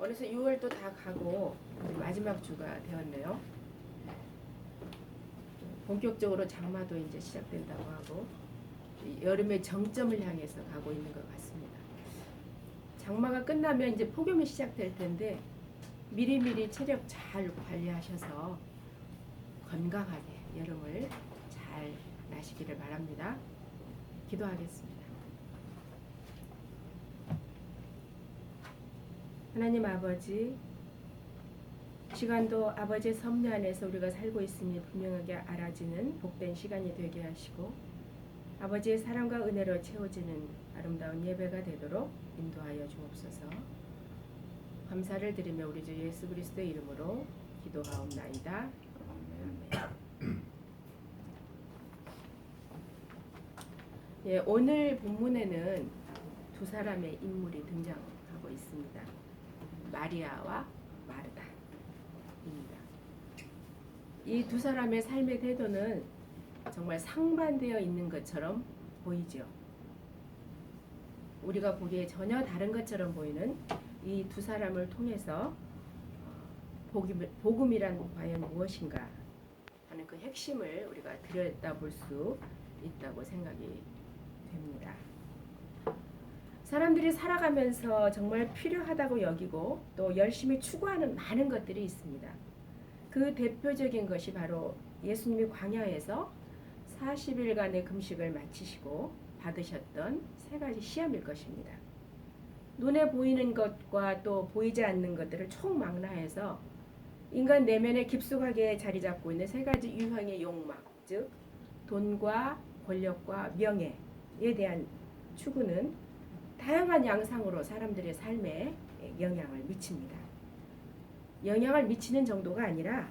어느새 6월도 다 가고 이제 마지막 주가 되었네요. 본격적으로 장마도 이제 시작된다고 하고 여름의 정점을 향해서 가고 있는 것 같습니다. 장마가 끝나면 이제 폭염이 시작될 텐데 미리미리 체력 잘 관리하셔서 건강하게 여름을 잘 나시기를 바랍니다. 기도하겠습니다. 하나님 아버지, 시간도 아버지의 섭리 안에서 우리가 살고 있으니 분명하게 알아지는 복된 시간이 되게 하시고 아버지의 사랑과 은혜로 채워지는 아름다운 예배가 되도록 인도하여 주옵소서. 감사를 드리며 우리 주 예수 그리스도의 이름으로 기도하옵나이다. 아멘. 예, 오늘 본문에는 두 사람의 인물이 등장하고 있습니다. 마리아와 마르다입니다. 이 두 사람의 삶의 태도는 정말 상반되어 있는 것처럼 보이죠. 우리가 보기에 전혀 다른 것처럼 보이는 이 두 사람을 통해서 복음이란 과연 무엇인가 하는 그 핵심을 우리가 들여다볼 수 있다고 생각이 됩니다. 사람들이 살아가면서 정말 필요하다고 여기고 또 열심히 추구하는 많은 것들이 있습니다. 그 대표적인 것이 바로 예수님이 광야에서 40일간의 금식을 마치시고 받으셨던 세 가지 시험일 것입니다. 눈에 보이는 것과 또 보이지 않는 것들을 총망라해서 인간 내면에 깊숙하게 자리 잡고 있는 세 가지 유형의 욕망, 즉 돈과 권력과 명예에 대한 추구는 다양한 양상으로 사람들의 삶에 영향을 미칩니다. 영향을 미치는 정도가 아니라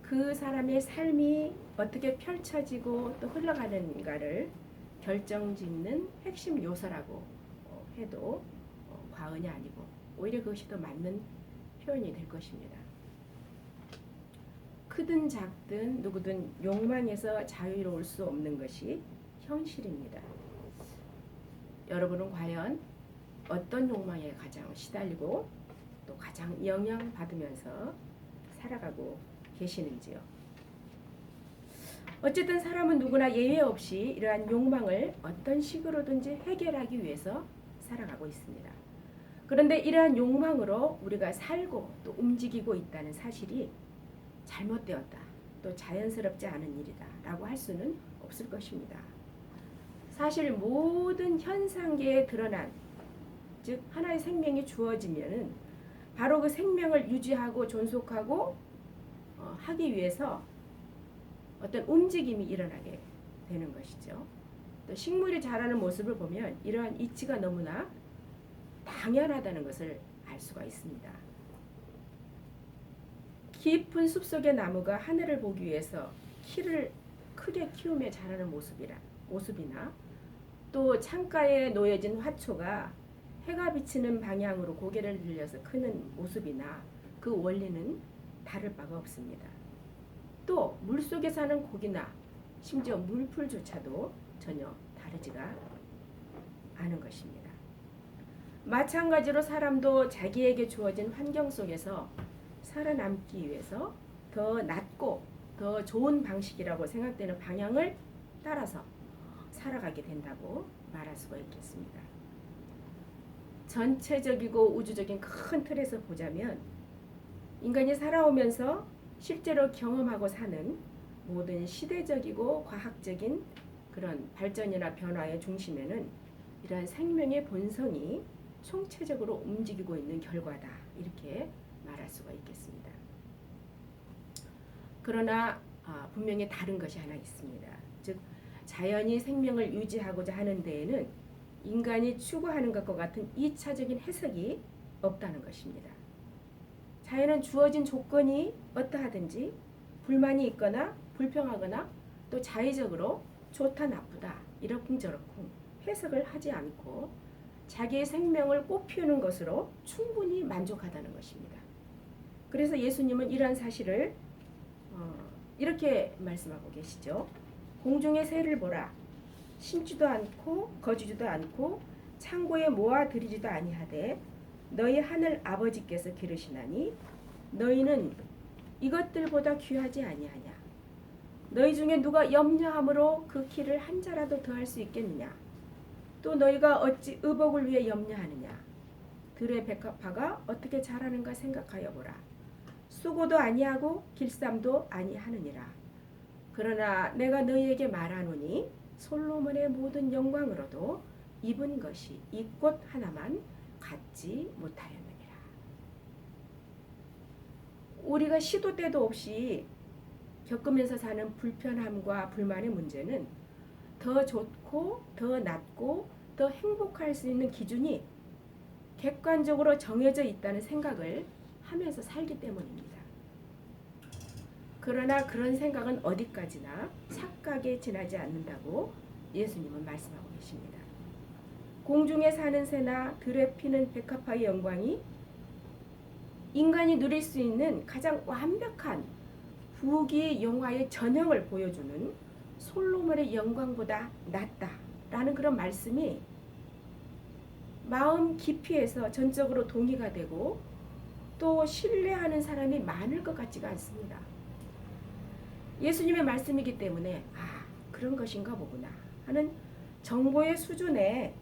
그 사람의 삶이 어떻게 펼쳐지고 또 흘러가는가를 결정짓는 핵심 요소라고 해도 과언이 아니고 오히려 그것이 더 맞는 표현이 될 것입니다. 크든 작든 누구든 욕망에서 자유로울 수 없는 것이 현실입니다. 여러분은 과연 어떤 욕망에 가장 시달리고 또 가장 영향받으면서 살아가고 계시는지요? 어쨌든 사람은 누구나 예외 없이 이러한 욕망을 어떤 식으로든지 해결하기 위해서 살아가고 있습니다. 그런데 이러한 욕망으로 우리가 살고 또 움직이고 있다는 사실이 잘못되었다, 또 자연스럽지 않은 일이다 라고 할 수는 없을 것입니다. 사실 모든 현상계에 드러난, 즉 하나의 생명이 주어지면은 바로 그 생명을 유지하고 존속하고 하기 위해서 어떤 움직임이 일어나게 되는 것이죠. 또 식물이 자라는 모습을 보면 이러한 이치가 너무나 당연하다는 것을 알 수가 있습니다. 깊은 숲속의 나무가 하늘을 보기 위해서 키를 크게 키우며 자라는 모습이나 또 창가에 놓여진 화초가 해가 비치는 방향으로 고개를 들려서 크는 모습이나 그 원리는 다를 바가 없습니다. 또 물속에 사는 고기나 심지어 물풀조차도 전혀 다르지가 않은 것입니다. 마찬가지로 사람도 자기에게 주어진 환경 속에서 살아남기 위해서 더 낫고 더 좋은 방식이라고 생각되는 방향을 따라서 살아가게 된다고 말할 수가 있겠습니다. 전체적이고 우주적인 큰 틀에서 보자면 인간이 살아오면서 실제로 경험하고 사는 모든 시대적이고 과학적인 그런 발전이나 변화의 중심에는 이러한 생명의 본성이 총체적으로 움직이고 있는 결과다, 이렇게 말할 수가 있겠습니다. 그러나 분명히 다른 것이 하나 있습니다. 즉 자연이 생명을 유지하고자 하는 데에는 인간이 추구하는 것과 같은 2차적인 해석이 없다는 것입니다. 자연은 주어진 조건이 어떠하든지 불만이 있거나 불평하거나 또 자의적으로 좋다 나쁘다 이러쿵저러쿵 해석을 하지 않고 자기의 생명을 꽃피우는 것으로 충분히 만족하다는 것입니다. 그래서 예수님은 이러한 사실을 이렇게 말씀하고 계시죠. 공중의 새를 보라. 심지도 않고 거두지도 않고 창고에 모아들이지도 아니하되 너희 하늘 아버지께서 기르시나니 너희는 이것들보다 귀하지 아니하냐. 너희 중에 누가 염려함으로 그 키를 한 자라도 더할 수 있겠느냐. 또 너희가 어찌 의복을 위해 염려하느냐. 들의 백합화가 어떻게 자라는가 생각하여 보라. 수고도 아니하고 길쌈도 아니하느니라. 그러나 내가 너희에게 말하노니 솔로몬의 모든 영광으로도 입은 것이 이 꽃 하나만 갖지 못하였느니라. 우리가 시도 때도 없이 겪으면서 사는 불편함과 불만의 문제는 더 좋고 더 낫고 더 행복할 수 있는 기준이 객관적으로 정해져 있다는 생각을 하면서 살기 때문입니다. 그러나 그런 생각은 어디까지나 착각에 지나지 않는다고 예수님은 말씀하고 계십니다. 공중에 사는 새나 들에 피는 백합화의 영광이 인간이 누릴 수 있는 가장 완벽한 부귀 영화의 전형을 보여주는 솔로몬의 영광보다 낫다라는 그런 말씀이 마음 깊이에서 전적으로 동의가 되고 또 신뢰하는 사람이 많을 것 같지가 않습니다. 예수님의 말씀이기 때문에 그런 것인가 보구나 하는 정보의 수준에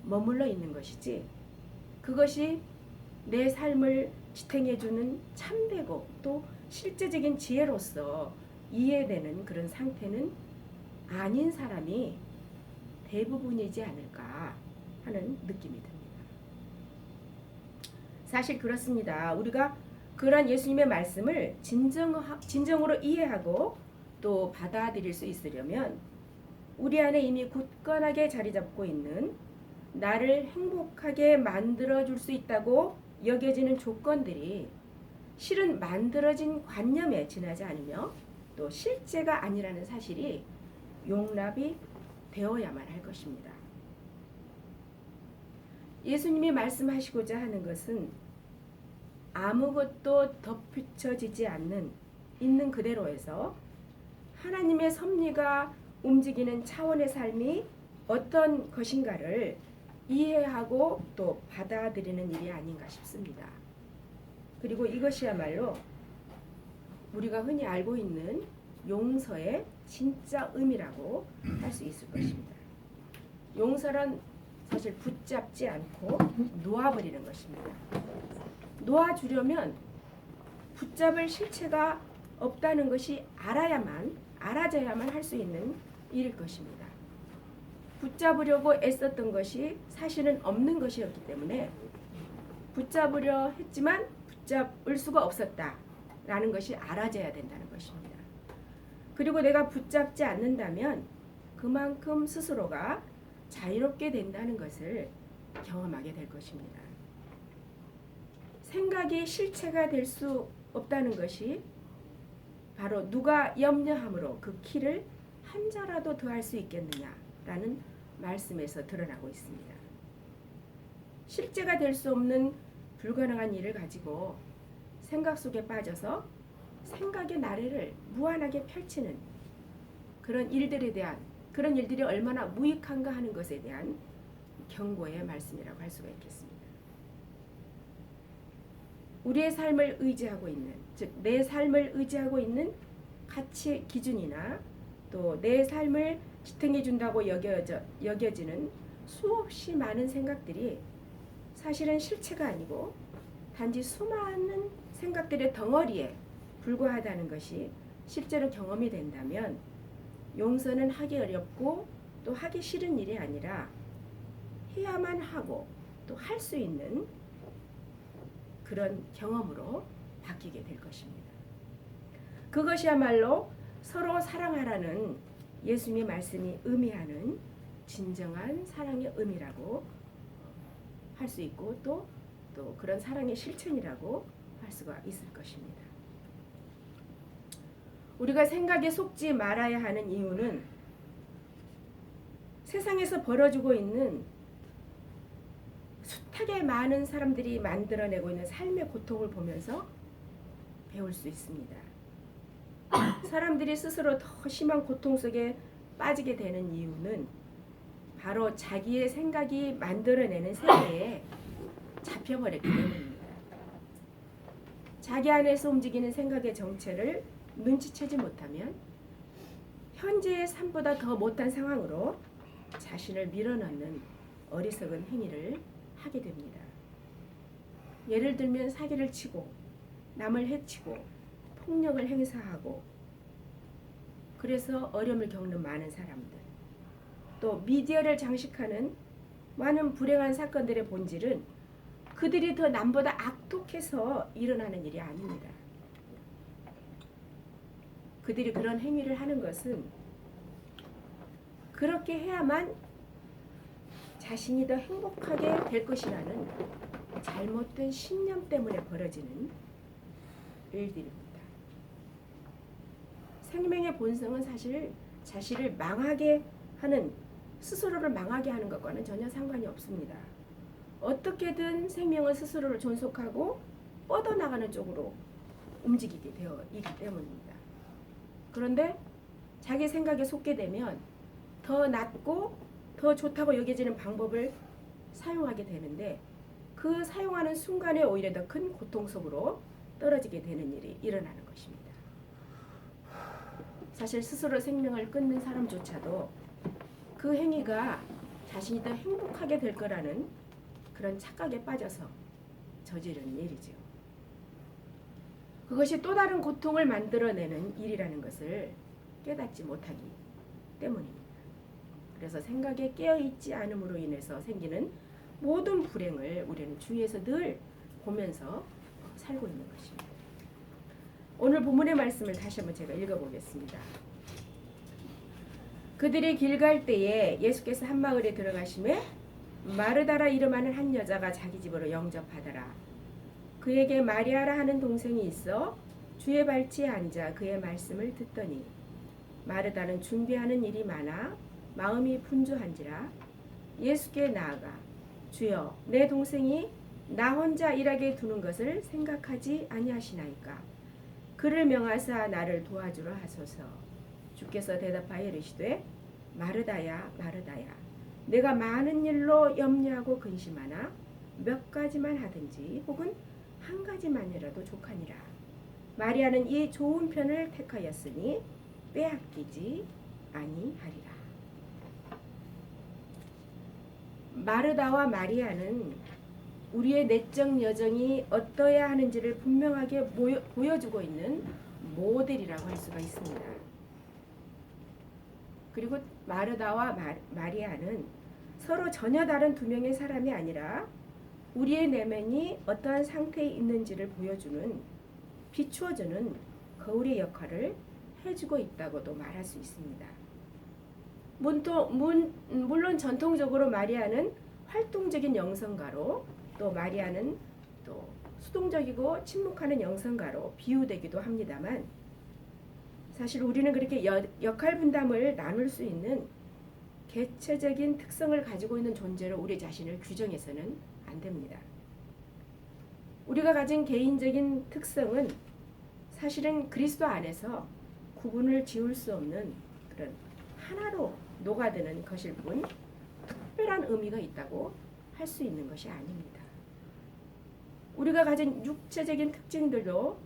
머물러 있는 것이지, 그것이 내 삶을 지탱해주는 참되고 또 실제적인 지혜로서 이해되는 그런 상태는 아닌 사람이 대부분이지 않을까 하는 느낌이 듭니다. 사실 그렇습니다. 우리가 그러한 예수님의 말씀을 진정으로 이해하고 또 받아들일 수 있으려면 우리 안에 이미 굳건하게 자리 잡고 있는 나를 행복하게 만들어줄 수 있다고 여겨지는 조건들이 실은 만들어진 관념에 지나지 않으며 또 실제가 아니라는 사실이 용납이 되어야만 할 것입니다. 예수님이 말씀하시고자 하는 것은 아무것도 덧붙여지지 않는 있는 그대로에서 하나님의 섭리가 움직이는 차원의 삶이 어떤 것인가를 이해하고 또 받아들이는 일이 아닌가 싶습니다. 그리고 이것이야말로 우리가 흔히 알고 있는 용서의 진짜 의미라고 할 수 있을 것입니다. 용서란 사실 붙잡지 않고 놓아버리는 것입니다. 놓아주려면 붙잡을 실체가 없다는 것이 알아져야만 할 수 있는 일일 것입니다. 붙잡으려고 애썼던 것이 사실은 없는 것이었기 때문에 붙잡으려 했지만 붙잡을 수가 없었다라는 것이 알아져야 된다는 것입니다. 그리고 내가 붙잡지 않는다면 그만큼 스스로가 자유롭게 된다는 것을 경험하게 될 것입니다. 생각이 실체가 될 수 없다는 것이 바로 누가 염려함으로 그 키를 한 자라도 더할 수 있겠느냐라는 말씀에서 드러나고 있습니다. 실제가 될 수 없는 불가능한 일을 가지고 생각 속에 빠져서 생각의 나래를 무한하게 펼치는 그런 일들이 얼마나 무익한가 하는 것에 대한 경고의 말씀이라고 할 수가 있겠습니다. 우리의 삶을 의지하고 있는, 즉 내 삶을 의지하고 있는 가치 기준이나 또 내 삶을 지탱해 준다고 여겨지는 수없이 많은 생각들이 사실은 실체가 아니고 단지 수많은 생각들의 덩어리에 불과하다는 것이 실제로 경험이 된다면 용서는 하기 어렵고 또 하기 싫은 일이 아니라 해야만 하고 또 할 수 있는 그런 경험으로 바뀌게 될 것입니다. 그것이야말로 서로 사랑하라는 예수님의 말씀이 의미하는 진정한 사랑의 의미라고 할 수 있고 또 그런 사랑의 실천이라고 할 수가 있을 것입니다. 우리가 생각에 속지 말아야 하는 이유는 세상에서 벌어지고 있는 숱하게 많은 사람들이 만들어내고 있는 삶의 고통을 보면서 배울 수 있습니다. 사람들이 스스로 더 심한 고통 속에 빠지게 되는 이유는 바로 자기의 생각이 만들어내는 세계에 잡혀버렸기 때문입니다. 자기 안에서 움직이는 생각의 정체를 눈치채지 못하면 현재의 삶보다 더 못한 상황으로 자신을 밀어넣는 어리석은 행위를 하게 됩니다. 예를 들면 사기를 치고 남을 해치고 폭력을 행사하고 그래서 어려움을 겪는 많은 사람들, 또 미디어를 장식하는 많은 불행한 사건들의 본질은 그들이 더 남보다 악독해서 일어나는 일이 아닙니다. 그들이 그런 행위를 하는 것은 그렇게 해야만 자신이 더 행복하게 될 것이라는 잘못된 신념 때문에 벌어지는 일들입니다. 생명의 본성은 사실 자신을 망하게 하는, 스스로를 망하게 하는 것과는 전혀 상관이 없습니다. 어떻게든 생명은 스스로를 존속하고 뻗어나가는 쪽으로 움직이게 되어 있기 때문입니다. 그런데 자기 생각에 속게 되면 더 낫고 더 좋다고 여겨지는 방법을 사용하게 되는데 그 사용하는 순간에 오히려 더 큰 고통 속으로 떨어지게 되는 일이 일어나는 것입니다. 사실 스스로 생명을 끊는 사람조차도 그 행위가 자신이 더 행복하게 될 거라는 그런 착각에 빠져서 저지른 일이죠. 그것이 또 다른 고통을 만들어내는 일이라는 것을 깨닫지 못하기 때문입니다. 그래서 생각에 깨어있지 않음으로 인해서 생기는 모든 불행을 우리는 주위에서 늘 보면서 살고 있는 것입니다. 오늘 본문의 말씀을 다시 한번 제가 읽어보겠습니다. 그들이 길 갈 때에 예수께서 한 마을에 들어가심에 마르다라 이름하는 한 여자가 자기 집으로 영접하더라. 그에게 마리아라 하는 동생이 있어 주의 발치에 앉아 그의 말씀을 듣더니 마르다는 준비하는 일이 많아 마음이 분주한지라 예수께 나아가 주여 내 동생이 나 혼자 일하게 두는 것을 생각하지 아니하시나이까. 그를 명하사 나를 도와주라 하소서. 주께서 대답하여 이르시되 마르다야 마르다야 내가 많은 일로 염려하고 근심하나 몇 가지만 하든지 혹은 한 가지만이라도 족하니라. 마리아는 이 좋은 편을 택하였으니 빼앗기지 아니하리라. 마르다와 마리아는 우리의 내적 여정이 어떠해야 하는지를 분명하게 보여주고 있는 모델이라고 할 수가 있습니다. 그리고 마르다와 마리아는 서로 전혀 다른 두 명의 사람이 아니라 우리의 내면이 어떠한 상태에 있는지를 보여주는, 비추어주는 거울의 역할을 해주고 있다고도 말할 수 있습니다. 물론 전통적으로 마리아는 활동적인 영성가로 또 마리아는 또 수동적이고 침묵하는 영성가로 비유되기도 합니다만 사실 우리는 그렇게 역할 분담을 나눌 수 있는 개체적인 특성을 가지고 있는 존재로 우리 자신을 규정해서는 안 됩니다. 우리가 가진 개인적인 특성은 사실은 그리스도 안에서 구분을 지을 수 없는 그런 하나로 녹아드는 것일 뿐 특별한 의미가 있다고 할 수 있는 것이 아닙니다. 우리가 가진 육체적인 특징들도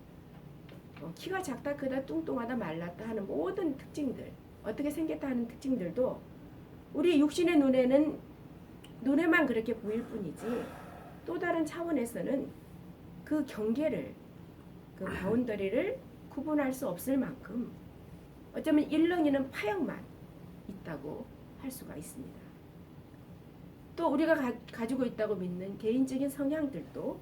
키가 작다 크다 뚱뚱하다 말랐다 하는 모든 특징들, 어떻게 생겼다 하는 특징들도 우리 육신의 눈에만 그렇게 보일 뿐이지 또 다른 차원에서는 그 경계를, 그 바운더리를 구분할 수 없을 만큼 어쩌면 일렁이는 파형만 있다고 할 수가 있습니다. 또 우리가 가지고 있다고 믿는 개인적인 성향들도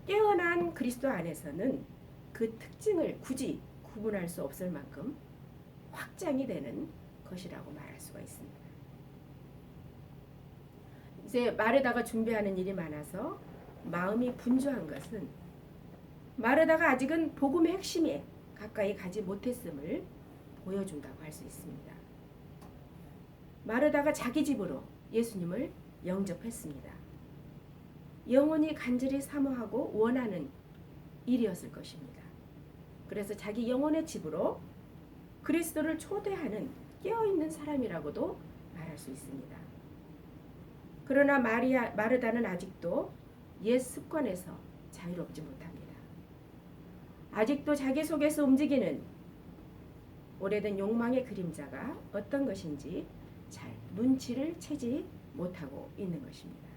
깨어난 그리스도 안에서는 그 특징을 굳이 구분할 수 없을 만큼 확장이 되는 것이라고 말할 수가 있습니다. 이제 마르다가 준비하는 일이 많아서 마음이 분주한 것은 마르다가 아직은 복음의 핵심에 가까이 가지 못했음을 보여준다고 할 수 있습니다. 마르다가 자기 집으로 예수님을 영접했습니다. 영혼이 간절히 사모하고 원하는 일이었을 것입니다. 그래서 자기 영혼의 집으로 그리스도를 초대하는 깨어있는 사람이라고도 말할 수 있습니다. 그러나 마르다는 아직도 옛 습관에서 자유롭지 못합니다. 아직도 자기 속에서 움직이는 오래된 욕망의 그림자가 어떤 것인지 잘 눈치를 채지 못하고 있는 것입니다.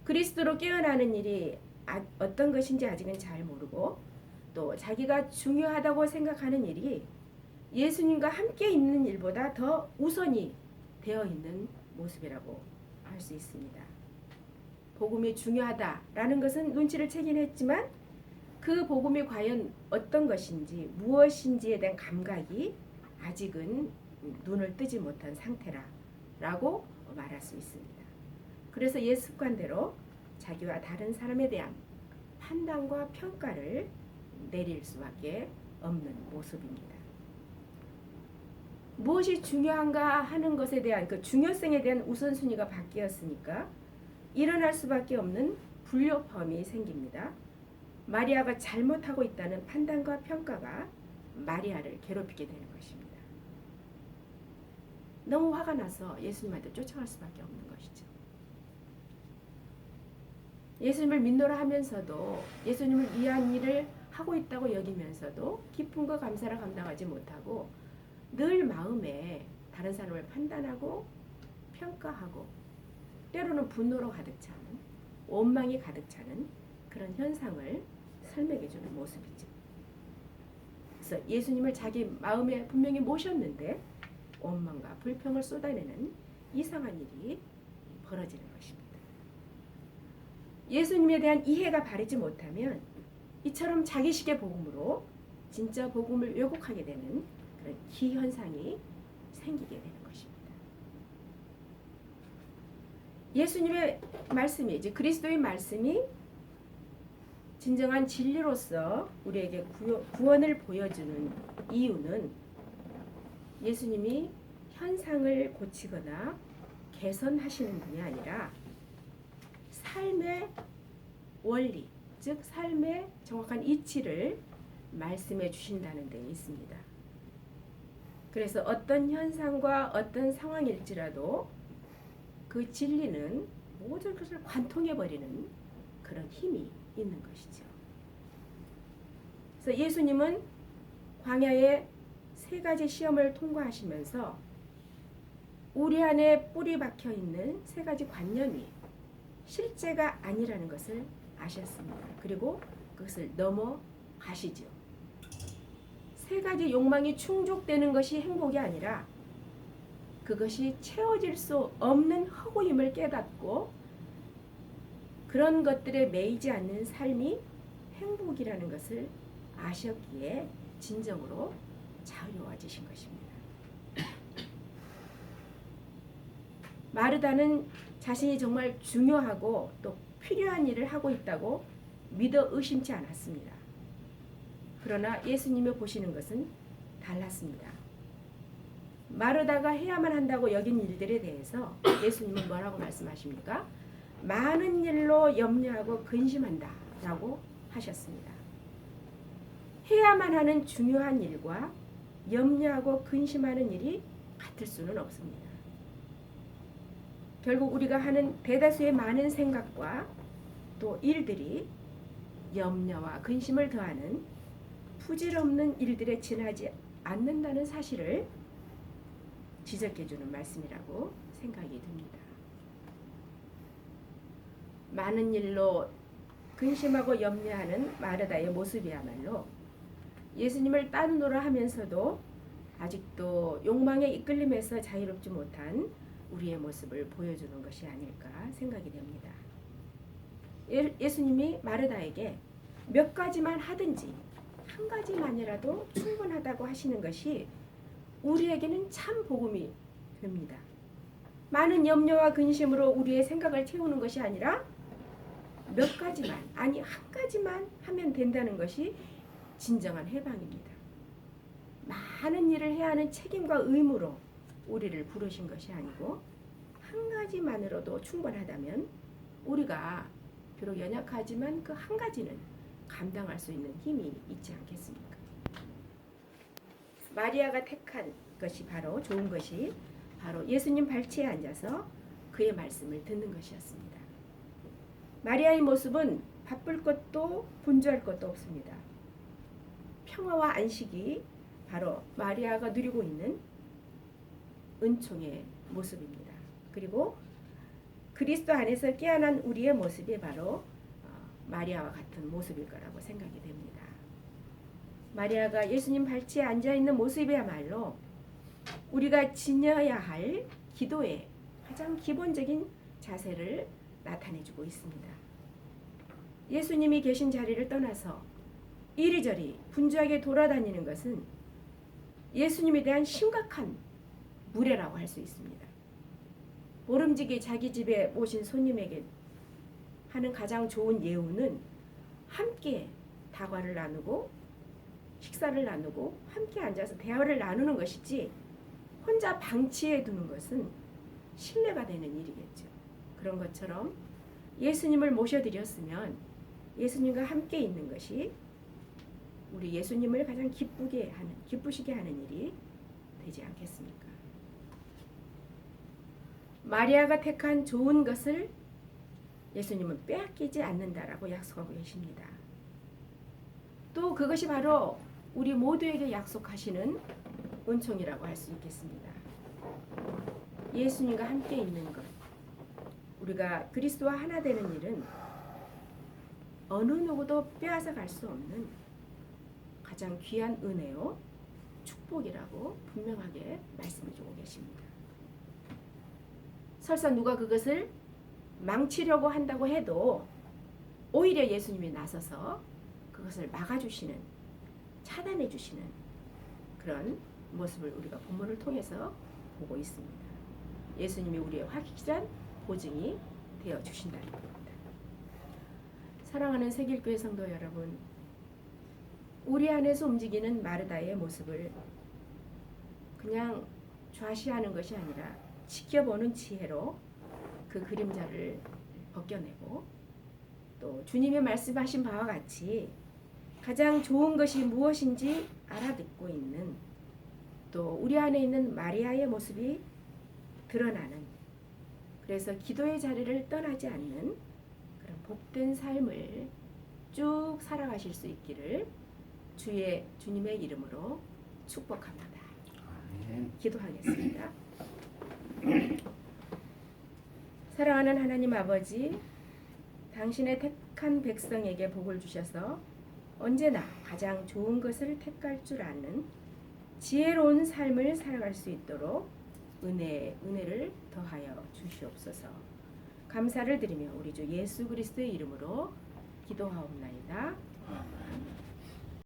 그리스도로 깨어나는 일이 어떤 것인지 아직은 잘 모르고 또 자기가 중요하다고 생각하는 일이 예수님과 함께 있는 일보다 더 우선이 되어 있는 모습이라고 할 수 있습니다. 복음이 중요하다라는 것은 눈치를 채긴 했지만 그 복음이 과연 어떤 것인지 무엇인지에 대한 감각이 아직은 눈을 뜨지 못한 상태라고 말할 수 있습니다. 그래서 옛 습관대로 자기와 다른 사람에 대한 판단과 평가를 내릴 수밖에 없는 모습입니다. 무엇이 중요한가 하는 것에 대한 그 중요성에 대한 우선순위가 바뀌었으니까 일어날 수밖에 없는 불협화음이 생깁니다. 마리아가 잘못하고 있다는 판단과 평가가 마리아를 괴롭히게 되는 것입니다. 너무 화가 나서 예수님한테 쫓아갈 수밖에 없는 것이죠. 예수님을 믿노라 하면서도 예수님을 위한 일을 하고 있다고 여기면서도 기쁨과 감사를 감당하지 못하고 늘 마음에 다른 사람을 판단하고 평가하고 때로는 분노로 가득 차는 원망이 가득 차는 그런 현상을 설명해 주는 모습이죠. 그래서 예수님을 자기 마음에 분명히 모셨는데 원망과 불평을 쏟아내는 이상한 일이 벌어지는 것입니다. 예수님에 대한 이해가 바르지 못하면 이처럼 자기식의 복음으로 진짜 복음을 왜곡하게 되는 그런 기현상이 생기게 되는 것입니다. 예수님의 말씀이 이제 그리스도의 말씀이 진정한 진리로서 우리에게 구원을 보여주는 이유는 예수님이 현상을 고치거나 개선하시는 분이 아니라 삶의 원리, 즉 삶의 정확한 이치를 말씀해 주신다는 데 있습니다. 그래서 어떤 현상과 어떤 상황일지라도 그 진리는 모든 것을 관통해버리는 그런 힘이 있는 것이죠. 그래서 예수님은 광야에 3가지 시험을 통과하시면서 우리 안에 뿌리 박혀 있는 3가지 관념이 실제가 아니라는 것을 아셨습니다. 그리고 그것을 넘어가시죠. 3가지 욕망이 충족되는 것이 행복이 아니라 그것이 채워질 수 없는 허구임을 깨닫고 그런 것들에 매이지 않는 삶이 행복이라는 것을 아셨기에 진정으로 자유로워지신 것입니다. 마르다는 자신이 정말 중요하고 또 필요한 일을 하고 있다고 믿어 의심치 않았습니다. 그러나 예수님이 보시는 것은 달랐습니다. 마르다가 해야만 한다고 여긴 일들에 대해서 예수님은 뭐라고 말씀하십니까? 많은 일로 염려하고 근심한다 라고 하셨습니다. 해야만 하는 중요한 일과 염려하고 근심하는 일이 같을 수는 없습니다. 결국 우리가 하는 대다수의 많은 생각과 또 일들이 염려와 근심을 더하는 부질없는 일들에 지나지 않는다는 사실을 지적해주는 말씀이라고 생각이 듭니다. 많은 일로 근심하고 염려하는 마르다의 모습이야말로 예수님을 따르노라 하면서도 아직도 욕망에 이끌림에서 자유롭지 못한 우리의 모습을 보여주는 것이 아닐까 생각이 됩니다. 예수님이 마르다에게 몇 가지만 하든지 한 가지만이라도 충분하다고 하시는 것이 우리에게는 참 복음이 됩니다. 많은 염려와 근심으로 우리의 생각을 채우는 것이 아니라 몇 가지만, 아니 한 가지만 하면 된다는 것이 진정한 해방입니다. 많은 일을 해야 하는 책임과 의무로 우리를 부르신 것이 아니고 한 가지만으로도 충분하다면 우리가 비록 연약하지만 그 한 가지는 감당할 수 있는 힘이 있지 않겠습니까? 마리아가 택한 것이 바로 좋은 것이 바로 예수님 발치에 앉아서 그의 말씀을 듣는 것이었습니다. 마리아의 모습은 바쁠 것도 분주할 것도 없습니다. 평화와 안식이 바로 마리아가 누리고 있는 은총의 모습입니다. 그리고 그리스도 안에서 깨어난 우리의 모습이 바로 마리아와 같은 모습일 거라고 생각이 됩니다. 마리아가 예수님 발치에 앉아있는 모습이야말로 우리가 지녀야 할 기도의 가장 기본적인 자세를 나타내주고 있습니다. 예수님이 계신 자리를 떠나서 이리저리 분주하게 돌아다니는 것은 예수님에 대한 심각한 무례라고 할 수 있습니다. 모름지기 자기 집에 오신 손님에게 하는 가장 좋은 예우는 함께 다과를 나누고 식사를 나누고 함께 앉아서 대화를 나누는 것이지 혼자 방치해 두는 것은 신뢰가 되는 일이겠죠. 그런 것처럼 예수님을 모셔드렸으면 예수님과 함께 있는 것이 우리 예수님을 가장 기쁘시게 하는 일이 되지 않겠습니까? 마리아가 택한 좋은 것을 예수님은 빼앗기지 않는다라고 약속하고 계십니다. 또 그것이 바로 우리 모두에게 약속하시는 은총이라고 할 수 있겠습니다. 예수님과 함께 있는 것, 우리가 그리스도와 하나 되는 일은 어느 누구도 빼앗아 갈 수 없는 가장 귀한 은혜요 축복이라고 분명하게 말씀해주고 계십니다. 설사 누가 그것을 망치려고 한다고 해도 오히려 예수님이 나서서 그것을 막아주시는, 차단해주시는 그런 모습을 우리가 본문을 통해서 보고 있습니다. 예수님이 우리의 확실한 보증이 되어주신다는 겁니다. 사랑하는 세길교회 성도 여러분, 우리 안에서 움직이는 마르다의 모습을 그냥 좌시하는 것이 아니라 지켜보는 지혜로 그 그림자를 벗겨내고 또 주님이 말씀하신 바와 같이 가장 좋은 것이 무엇인지 알아듣고 있는, 또 우리 안에 있는 마리아의 모습이 드러나는, 그래서 기도의 자리를 떠나지 않는 그런 복된 삶을 쭉 살아가실 수 있기를 주님의 이름으로 축복합니다. 아멘. 기도하겠습니다. 사랑하는 하나님 아버지, 당신의 택한 백성에게 복을 주셔서 언제나 가장 좋은 것을 택할 줄 아는 지혜로운 삶을 살아갈 수 있도록 은혜를 더하여 주시옵소서. 감사를 드리며 우리 주 예수 그리스도의 이름으로 기도하옵나이다.